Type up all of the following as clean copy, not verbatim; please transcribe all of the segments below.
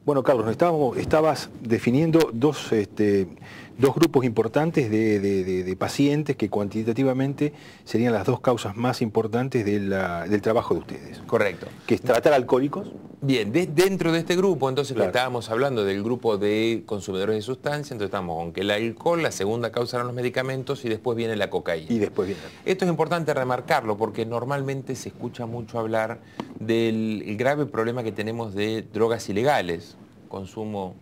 Bueno, Carlos, estabas definiendo dos grupos importantes de pacientes que cuantitativamente serían las dos causas más importantes del trabajo de ustedes. Correcto. Que es tratar alcohólicos. Bien, dentro de este grupo, entonces, Claro. que estábamos hablando del grupo de consumidores de sustancias, entonces estamos con que el alcohol, la segunda causa eran los medicamentos y después viene la cocaína. Y después viene. Esto es importante remarcarlo porque normalmente se escucha mucho hablar del grave problema que tenemos de drogas ilegales, consumo,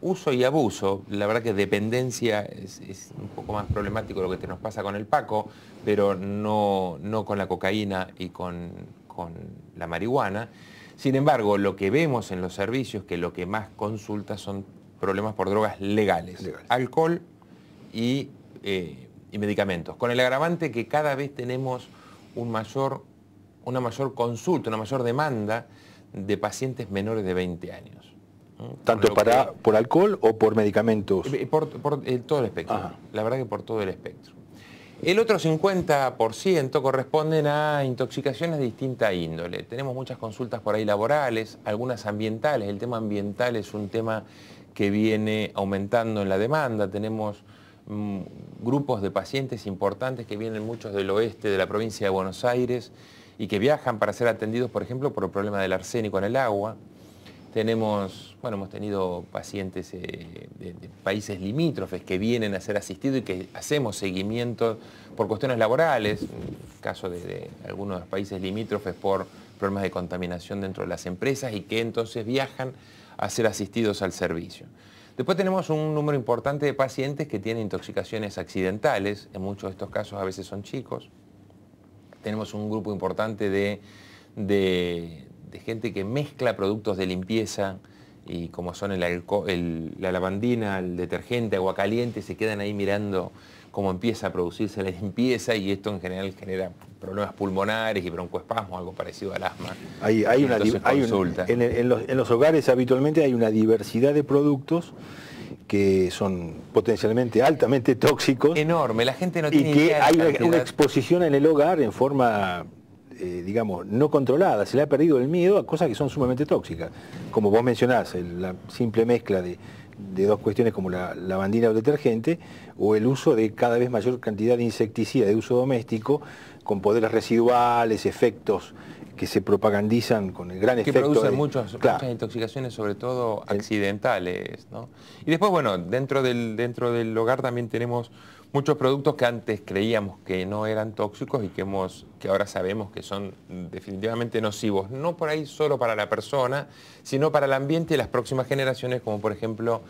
uso y abuso. La verdad que dependencia es un poco más problemático lo que nos pasa con el Paco, pero no con la cocaína y con la marihuana. Sin embargo, lo que vemos en los servicios, que lo que más consulta son problemas por drogas legales. Alcohol y medicamentos. Con el agravante que cada vez tenemos una mayor consulta, una mayor demanda de pacientes menores de 20 años. ¿Tanto por alcohol o por medicamentos? Por todo el espectro. Ajá. La verdad que por todo el espectro. El otro 50% corresponden a intoxicaciones de distinta índole. Tenemos muchas consultas por ahí laborales, algunas ambientales. El tema ambiental es un tema que viene aumentando en la demanda. Tenemos grupos de pacientes importantes que vienen muchos del oeste de la provincia de Buenos Aires y que viajan para ser atendidos, por ejemplo, por el problema del arsénico en el agua. Hemos tenido pacientes de países limítrofes que vienen a ser asistidos y que hacemos seguimiento por cuestiones laborales, en el caso de algunos de los países limítrofes por problemas de contaminación dentro de las empresas y que entonces viajan a ser asistidos al servicio. Después tenemos un número importante de pacientes que tienen intoxicaciones accidentales, en muchos de estos casos a veces son chicos. Tenemos un grupo importante de gente que mezcla productos de limpieza y como son la lavandina, el detergente, agua caliente, se quedan ahí mirando cómo empieza a producirse la limpieza y esto en general genera problemas pulmonares y broncoespasmos, algo parecido al asma. En los hogares habitualmente hay una diversidad de productos que son potencialmente altamente tóxicos. Enorme, la gente no tiene idea. Y que hay una exposición en el hogar en forma digamos, no controlada, se le ha perdido el miedo a cosas que son sumamente tóxicas. Como vos mencionás, la simple mezcla de dos cuestiones como la lavandina o el detergente, o el uso de cada vez mayor cantidad de insecticida de uso doméstico, con poderes residuales, efectos que se propagandizan con el gran efecto. Que producen muchas intoxicaciones, sobre todo accidentales, ¿no? Y después, bueno, dentro del hogar también tenemos muchos productos que antes creíamos que no eran tóxicos y que ahora sabemos que son definitivamente nocivos, no por ahí solo para la persona, sino para el ambiente y las próximas generaciones, como por ejemplo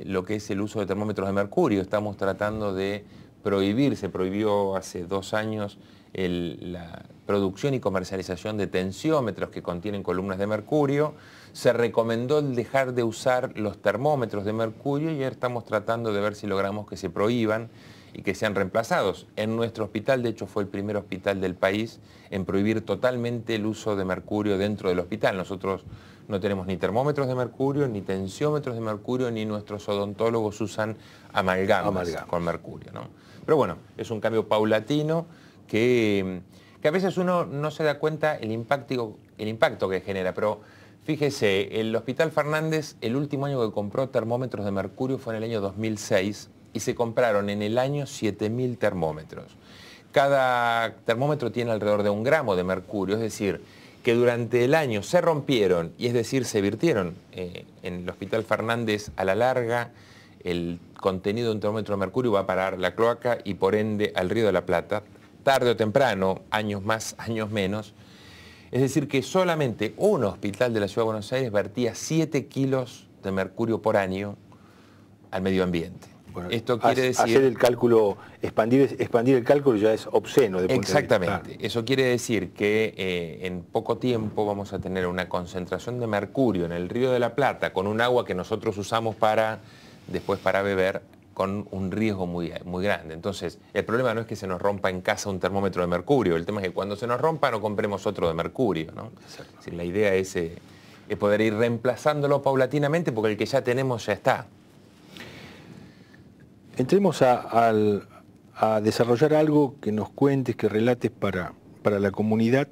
lo que es el uso de termómetros de mercurio. Estamos tratando de prohibir, se prohibió hace 2 años la producción y comercialización de tensiómetros que contienen columnas de mercurio. Se recomendó dejar de usar los termómetros de mercurio y ahora estamos tratando de ver si logramos que se prohíban y que sean reemplazados. En nuestro hospital, de hecho, fue el primer hospital del país en prohibir totalmente el uso de mercurio dentro del hospital. Nosotros no tenemos ni termómetros de mercurio, ni tensiómetros de mercurio, ni nuestros odontólogos usan amalgamas con mercurio, ¿no? Pero bueno, es un cambio paulatino que a veces uno no se da cuenta el impacto que genera, pero fíjese, el Hospital Fernández, el último año que compró termómetros de mercurio fue en el año 2006 y se compraron en el año 7.000 termómetros. Cada termómetro tiene alrededor de 1 gramo de mercurio, es decir, que durante el año se rompieron y es decir, se virtieron en el Hospital Fernández a la larga. El contenido de un termómetro de mercurio va a parar la cloaca y por ende al Río de la Plata, tarde o temprano, años más, años menos. Es decir, que solamente un hospital de la Ciudad de Buenos Aires vertía 7 kilos de mercurio por año al medio ambiente. Bueno, esto quiere decir... Hacer el cálculo, expandir el cálculo ya es obsceno. Exactamente. Eso quiere decir que en poco tiempo vamos a tener una concentración de mercurio en el Río de la Plata con un agua que nosotros usamos después para beber, con un riesgo muy grande. Entonces, el problema no es que se nos rompa en casa un termómetro de mercurio, el tema es que cuando se nos rompa no compremos otro de mercurio, ¿no? Sí, la idea es poder ir reemplazándolo paulatinamente porque el que ya tenemos ya está. Entremos a desarrollar algo que nos cuentes, que relates para la comunidad,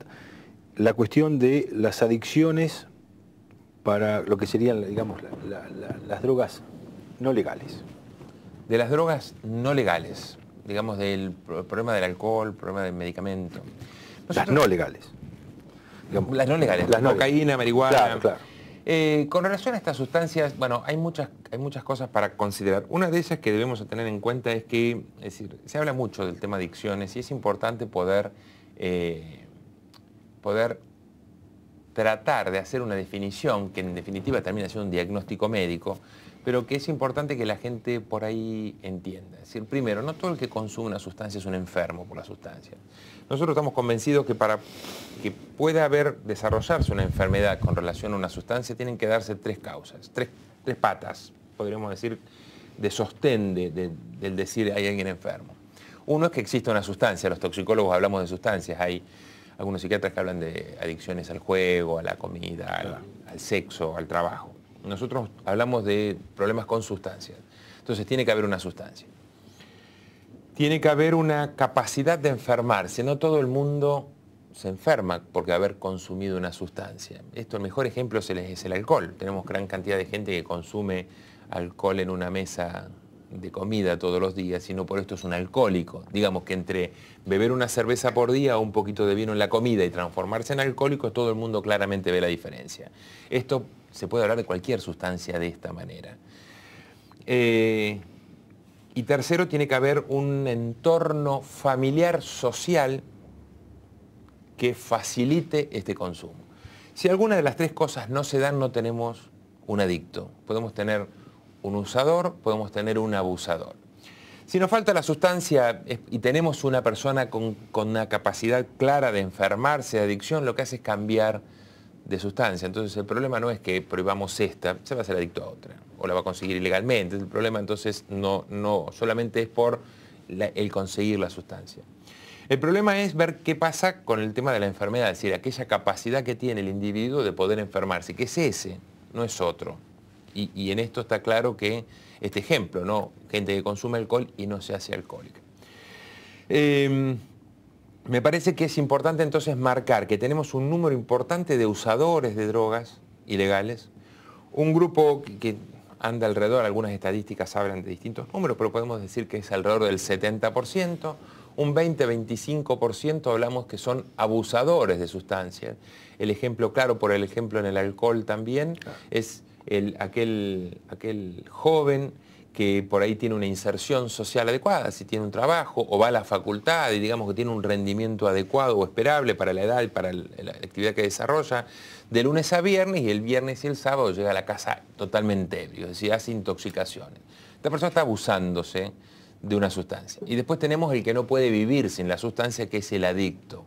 la cuestión de las adicciones para lo que serían, digamos, las drogas no legales? De las drogas no legales, digamos, del problema del alcohol, el problema del medicamento. Las no legales. Digamos, las no legales, las no cocaína, legales. marihuana. Claro, claro. Con relación a estas sustancias, bueno, hay muchas cosas para considerar. Una de ellas que debemos tener en cuenta es que, es decir, se habla mucho del tema de adicciones y es importante poder tratar de hacer una definición que en definitiva termina siendo un diagnóstico médico, pero que es importante que la gente por ahí entienda. Es decir, primero, no todo el que consume una sustancia es un enfermo por la sustancia. Nosotros estamos convencidos que para que pueda desarrollarse una enfermedad con relación a una sustancia tienen que darse tres causas, tres patas, podríamos decir, de sostén del decir hay alguien enfermo. Uno es que existe una sustancia, los toxicólogos hablamos de sustancias, hay algunos psiquiatras que hablan de adicciones al juego, a la comida, al sexo, al trabajo. Nosotros hablamos de problemas con sustancias. Entonces tiene que haber una sustancia. Tiene que haber una capacidad de enfermarse. No todo el mundo se enferma porque haber consumido una sustancia. Esto, el mejor ejemplo es el alcohol. Tenemos gran cantidad de gente que consume alcohol en una mesa de comida todos los días, y no por esto es un alcohólico. Digamos que entre beber una cerveza por día o un poquito de vino en la comida y transformarse en alcohólico, todo el mundo claramente ve la diferencia. Esto se puede hablar de cualquier sustancia de esta manera. Y tercero, tiene que haber un entorno familiar, social, que facilite este consumo. Si alguna de las tres cosas no se dan, no tenemos un adicto. Podemos tener un usador, podemos tener un abusador. Si nos falta la sustancia y tenemos una persona con una capacidad clara de enfermarse de adicción, lo que hace es cambiar de sustancia. Entonces el problema no es que prohibamos esta, se va a hacer adicto a otra, o la va a conseguir ilegalmente. El problema entonces no solamente es por el conseguir la sustancia. El problema es ver qué pasa con el tema de la enfermedad, es decir, aquella capacidad que tiene el individuo de poder enfermarse, que es ese, no es otro. Y en esto está claro que este ejemplo, ¿no? Gente que consume alcohol y no se hace alcohólica. Me parece que es importante entonces marcar que tenemos un número importante de usadores de drogas ilegales, un grupo que anda alrededor, algunas estadísticas hablan de distintos números, pero podemos decir que es alrededor del 70%, un 20-25% hablamos que son abusadores de sustancias. El ejemplo claro, por el ejemplo en el alcohol también, es aquel joven que por ahí tiene una inserción social adecuada, si tiene un trabajo o va a la facultad y digamos que tiene un rendimiento adecuado o esperable para la edad y para la actividad que desarrolla, de lunes a viernes, y el viernes y el sábado llega a la casa totalmente ebrio, es decir, hace intoxicaciones. Esta persona está abusándose de una sustancia. Y después tenemos el que no puede vivir sin la sustancia, que es el adicto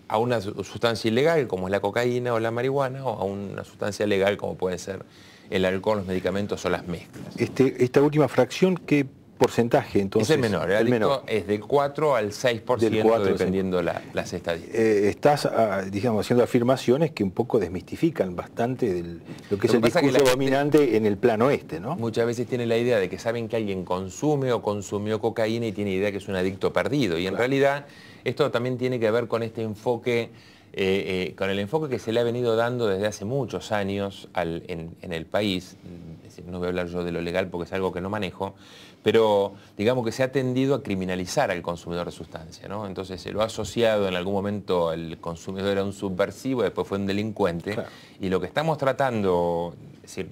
a una sustancia ilegal como es la cocaína o la marihuana, o a una sustancia legal como puede ser el alcohol, los medicamentos o las mezclas. Esta última fracción, ¿qué porcentaje entonces? Es el menor, el menor es del 4 al 6%, dependiendo las estadísticas. Estás, digamos, haciendo afirmaciones que un poco desmistifican bastante lo que es el discurso dominante en el plano este, ¿no? Muchas veces tienen la idea de que saben que alguien consume o consumió cocaína y tiene idea que es un adicto perdido. Y en realidad esto también tiene que ver con este enfoque, con el enfoque que se le ha venido dando desde hace muchos años en el país. No voy a hablar yo de lo legal porque es algo que no manejo, pero digamos que se ha tendido a criminalizar al consumidor de sustancia, ¿no? Entonces se lo ha asociado en algún momento, el consumidor era un subversivo, después fue un delincuente, claro. Y lo que estamos tratando, es decir,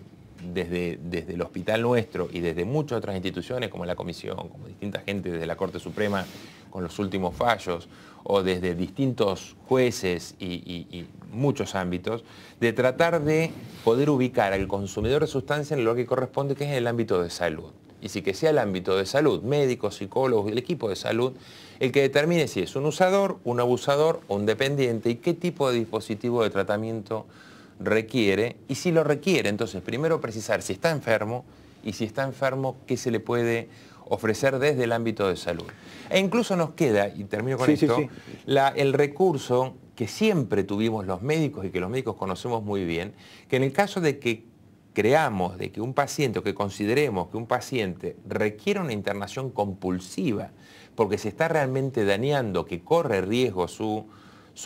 desde el hospital nuestro y desde muchas otras instituciones como la Comisión, como distinta gente desde la Corte Suprema con los últimos fallos, o desde distintos jueces y muchos ámbitos, de tratar de poder ubicar al consumidor de sustancia en lo que corresponde, que es el ámbito de salud. Y sí que sea el ámbito de salud, médicos, psicólogos, el equipo de salud, el que determine si es un usador, un abusador o un dependiente y qué tipo de dispositivo de tratamiento requiere, y si lo requiere, entonces primero precisar si está enfermo, y si está enfermo, qué se le puede ofrecer desde el ámbito de salud. E incluso nos queda, y termino con esto, el recurso que siempre tuvimos los médicos y que los médicos conocemos muy bien, que en el caso de que creamos de que un paciente o que consideremos que un paciente requiere una internación compulsiva porque se está realmente dañando, que corre riesgo su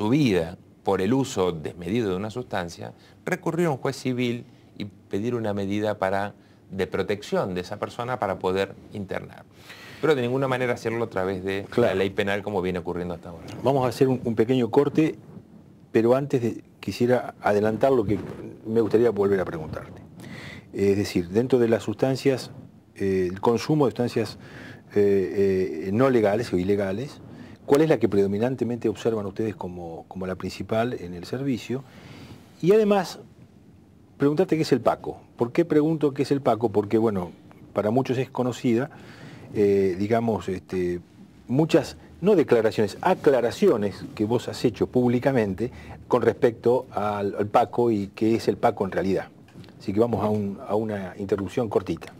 vida por el uso desmedido de una sustancia, recurrir a un juez civil y pedir una medida de protección de esa persona para poder internar. Pero de ninguna manera hacerlo a través de la ley penal como viene ocurriendo hasta ahora. Vamos a hacer un pequeño corte, pero antes quisiera adelantar lo que me gustaría volver a preguntarte. Es decir, dentro de las sustancias, el consumo de sustancias no legales o ilegales, ¿cuál es la que predominantemente observan ustedes como la principal en el servicio? Y además, preguntarte qué es el Paco. ¿Por qué pregunto qué es el Paco? Porque, bueno, para muchos es conocida, digamos, muchas, no declaraciones, aclaraciones que vos has hecho públicamente con respecto al Paco y qué es el Paco en realidad. Así que vamos a una interrupción cortita.